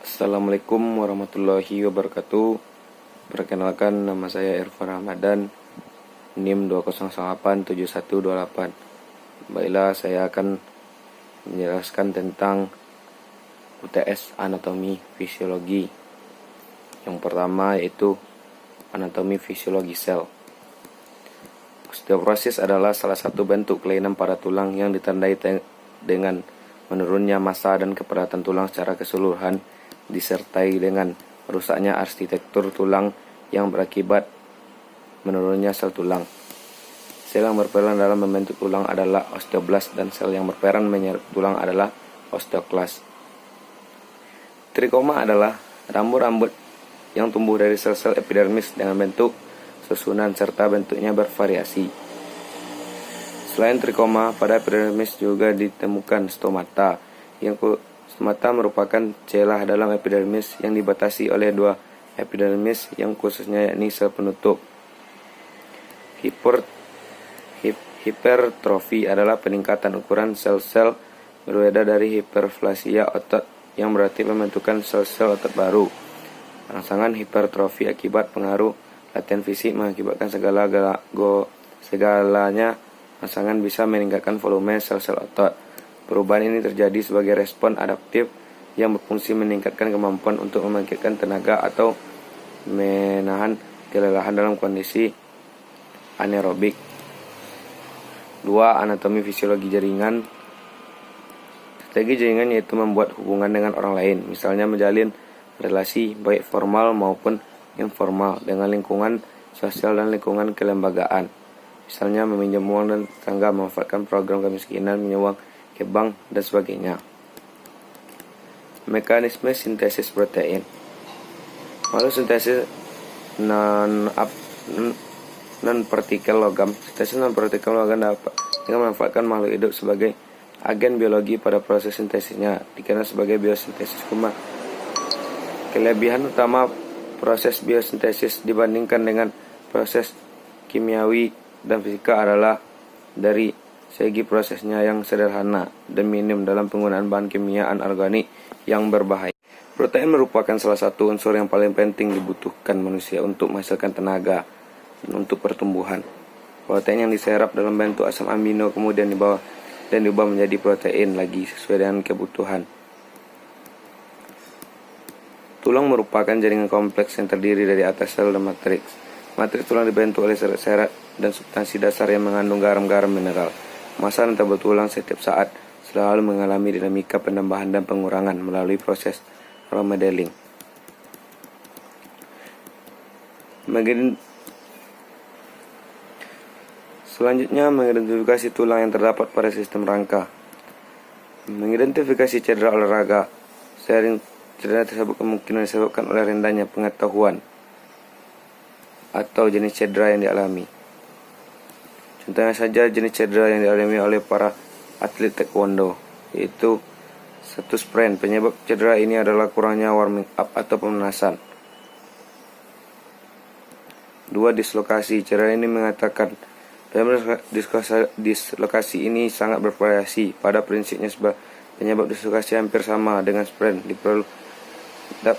Assalamualaikum warahmatullahi wabarakatuh. Perkenalkan, nama saya Irfan Ramadan, NIM 2087128. Baiklah, saya akan menjelaskan tentang UTS anatomi fisiologi. Yang pertama yaitu anatomi fisiologi sel. Osteoporosis adalah salah satu bentuk kelainan pada tulang yang ditandai dengan menurunnya massa dan kepadatan tulang secara keseluruhan, disertai dengan rusaknya arsitektur tulang yang berakibat menurunnya sel tulang. Sel yang berperan dalam membentuk tulang adalah osteoblast dan sel yang berperan menyerap tulang adalah osteoklas. Trikoma adalah rambut-rambut yang tumbuh dari sel-sel epidermis dengan bentuk susunan serta bentuknya bervariasi. Selain trikoma, pada epidermis juga ditemukan stomata. Stomata merupakan celah dalam epidermis yang dibatasi oleh dua epidermis yang khususnya yakni sel penutup. Hipertrofi adalah peningkatan ukuran sel-sel, berbeda dari hiperplasia otot yang berarti pembentukan sel-sel otot baru. Rangsangan hipertrofi akibat pengaruh latihan fisik mengakibatkan segalanya. Rangsangan bisa meningkatkan volume sel-sel otot. Perubahan ini terjadi sebagai respon adaptif yang berfungsi meningkatkan kemampuan untuk membangkitkan tenaga atau menahan kelelahan dalam kondisi anaerobik. 2. Anatomi fisiologi jaringan. Strategi jaringan yaitu membuat hubungan dengan orang lain, misalnya menjalin relasi baik formal maupun informal dengan lingkungan sosial dan lingkungan kelembagaan. Misalnya meminjam uang dan tetangga, memanfaatkan program kemiskinan, menyumbang ke bank, dan sebagainya. Mekanisme sintesis protein. Makhluk sintesis non-partikel logam. Sintesis non-partikel logam dapat dengan memanfaatkan makhluk hidup sebagai agen biologi pada proses sintesisnya, dikenal sebagai biosintesis kuman. Kelebihan utama proses biosintesis dibandingkan dengan proses kimiawi dan fisika adalah dari segi prosesnya yang sederhana dan minim dalam penggunaan bahan kimia anorganik yang berbahaya. Protein merupakan salah satu unsur yang paling penting dibutuhkan manusia untuk menghasilkan tenaga dan untuk pertumbuhan. Protein yang diserap dalam bentuk asam amino kemudian diubah menjadi protein lagi sesuai dengan kebutuhan. Tulang merupakan jaringan kompleks yang terdiri dari atas sel dan matriks. Matriks tulang dibentuk oleh serat-serat dan substansi dasar yang mengandung garam-garam mineral. Massa dan tabel tulang setiap saat selalu mengalami dinamika penambahan dan pengurangan melalui proses remodeling. Selanjutnya, mengidentifikasi tulang yang terdapat pada sistem rangka. Mengidentifikasi cedera olahraga. Sering cedera tersebut kemungkinan disebabkan oleh rendahnya pengetahuan atau jenis cedera yang dialami. Contohnya saja jenis cedera yang dialami oleh para atlet taekwondo, yaitu 1. Sprain. Penyebab cedera ini adalah kurangnya warming up atau pemanasan. 2. Dislokasi. Cedera ini mengatakan dislokasi ini sangat bervariasi. Pada prinsipnya penyebab dislokasi hampir sama dengan sprain, diperlukan dan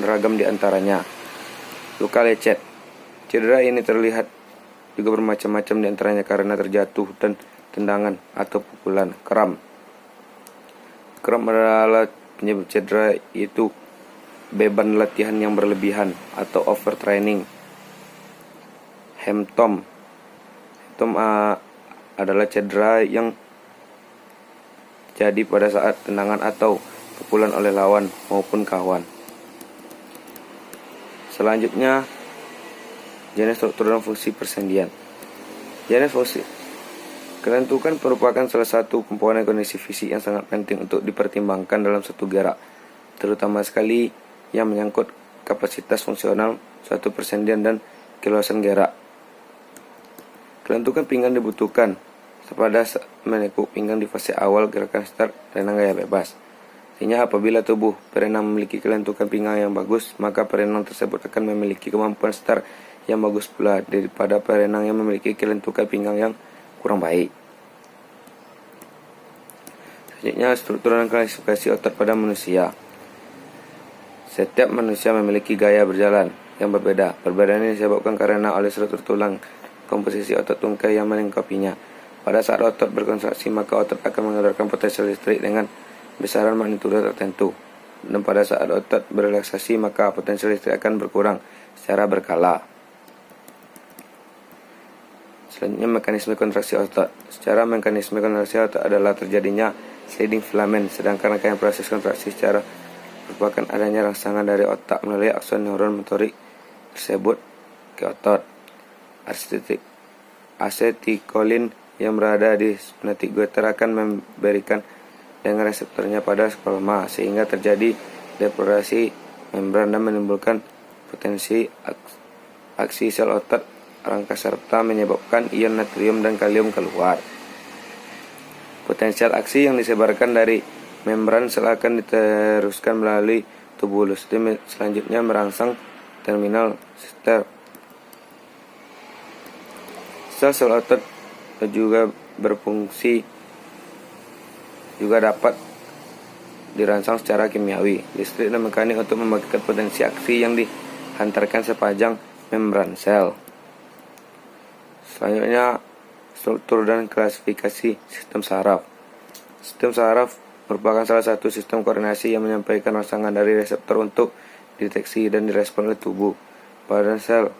ragam di antaranya. Luka lecet. Cedera ini terlihat juga bermacam-macam di antaranya karena terjatuh dan tendangan atau pukulan. Kram adalah penyebab cedera, yaitu beban latihan yang berlebihan atau overtraining. Hemtom adalah cedera yang jadi pada saat tendangan atau pukulan oleh lawan maupun kawan. Selanjutnya, jenis struktur dan fungsi persendian. Jenis fungsi kelentukan merupakan salah satu komponen kondisi fisik yang sangat penting untuk dipertimbangkan dalam satu gerak, terutama sekali yang menyangkut kapasitas fungsional suatu persendian dan keluasan gerak. Kelentukan pinggang dibutuhkan pada menekuk pinggang di fase awal gerakan start renang gaya bebas. Sehingga apabila tubuh perenang memiliki kelentukan pinggang yang bagus, maka perenang tersebut akan memiliki kemampuan start yang bagus pula daripada perenang yang memiliki kelentukan pinggang yang kurang baik. Selanjutnya, struktur dan klasifikasi otot pada manusia. Setiap manusia memiliki gaya berjalan yang berbeda. Perbedaan ini disebabkan karena oleh struktur tulang komposisi otot tungkai yang melengkapinya. Pada saat otot berkontraksi, maka otot akan mengeluarkan potensial listrik dengan besaran magnitudo tertentu. Dan pada saat otot berelaksasi, maka potensial listrik akan berkurang secara berkala. Selanjutnya, mekanisme kontraksi otot. Secara mekanisme kontraksi otot adalah terjadinya sliding filament, sedangkan rangkaian proses kontraksi secara merupakan adanya rangsangan dari otak melalui akson neuron motorik tersebut ke otot. Acetylcholine yang berada di spinatic goiter akan memberikan dengan reseptornya pada skoloma, sehingga terjadi depresi membran dan menimbulkan potensi aksi sel otot rangka serta menyebabkan ion natrium dan kalium keluar. Potensial aksi yang disebarkan dari membran sel akan diteruskan melalui tubulus, selanjutnya merangsang terminal sister. Sel otot juga berfungsi juga dapat dirangsang secara kimiawi, listrik dan mekanik untuk membagikan potensi aksi yang dihantarkan sepanjang membran sel. Selanjutnya, struktur dan klasifikasi sistem saraf. Sistem saraf merupakan salah satu sistem koordinasi yang menyampaikan rangsangan dari reseptor untuk deteksi dan direspon oleh tubuh. Badan sel.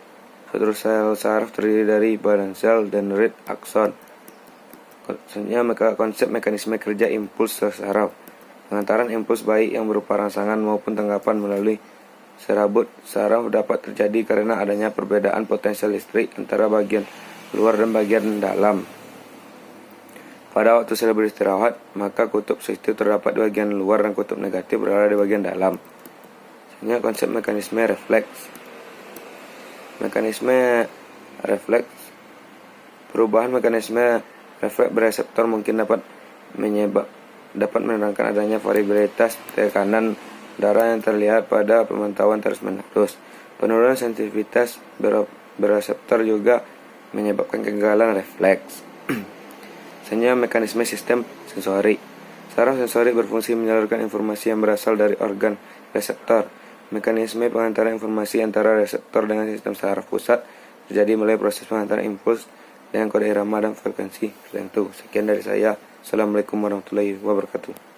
Struktur sel saraf terdiri dari badan sel dan dendrit akson. Selanjutnya, konsep mekanisme kerja impuls sel saraf. Pengantaran impuls baik yang berupa rangsangan maupun tanggapan melalui serabut saraf dapat terjadi karena adanya perbedaan potensial listrik antara bagian luar dan bagian dalam. Pada waktu sel beristirahat, maka kutub positif terdapat di bagian luar dan kutub negatif berada di bagian dalam. Selanjutnya, konsep mekanisme refleks. Mekanisme refleks. Perubahan mekanisme refleks bereseptor mungkin dapat menerangkan adanya variabilitas tekanan darah yang terlihat pada pemantauan terus-menerus. Penurunan sensitivitas bereseptor juga menyebabkan kegagalan refleks. Selanjutnya, mekanisme sistem sensori. Saraf sensori berfungsi menyalurkan informasi yang berasal dari organ reseptor. Mekanisme pengantaran informasi antara reseptor dengan sistem saraf pusat terjadi melalui proses pengantaran impuls dengan kode irama dan frekuensi tertentu. Sekian dari saya. Assalamualaikum warahmatullahi wabarakatuh.